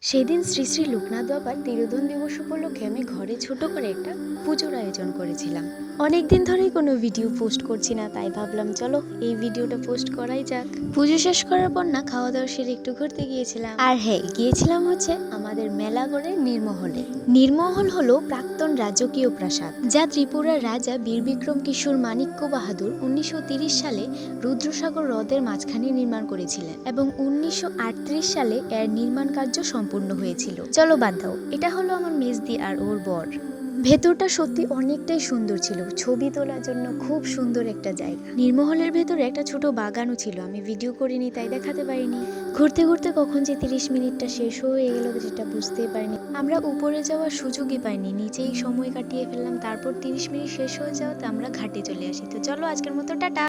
সেদিন শ্রী শ্রী লোকনাথ বাবার তিরোধান দিবস উপলক্ষে আমি ঘরে ছোট করে একটা পুজোর আয়োজন করেছিলাম। অনেকদিন ধরেই কোনো ভিডিও পোস্ট করছি না, তাই ভাবলাম চলো এই ভিডিওটা পোস্ট করাই যাক। পুজো শেষ করার পর না খাওয়া দাওয়া সেরে একটু ঘুরতে গিয়েছিলাম। আর হ্যাঁ, গিয়েছিলাম হচ্ছে আমাদের মেলাগড়ের নীরমহলে। নীরমহল হলো প্রাক্তন রাজকীয় প্রাসাদ, যা ত্রিপুরার রাজা বীর বিক্রম কিশোর মাণিক্য বাহাদুর 1930 সালে রুদ্রসাগর হ্রদের মাঝখানে নির্মাণ করেছিলেন এবং 1938 সালে এর নির্মাণ কার্য সম্পূর্ণ হয়েছিল। চলো বাদ দাও, এটা হলো আমার মেজদি আর ওর বর। ভেতরটা সত্যি অনেকটাই সুন্দর ছিল, ছবি তোলার জন্য খুব সুন্দর একটা জায়গা। নীরমহলের ভেতরে একটা ছোট বাগানও ছিল, আমি ভিডিও করিনি তাই দেখাতে পারিনি। ঘুরতে ঘুরতে কখন যে 30 মিনিটটা শেষ হয়ে গেল যেটা বুঝতেই পারিনি। আমরা উপরে যাওয়ার সুযোগই পাইনি, নিচেই সময় কাটিয়ে ফেললাম। তারপর 30 মিনিট শেষ হয়ে যাওয়াতে আমরা ঘাটে চলে আসি। তো চলো আজকের মতো টাটা।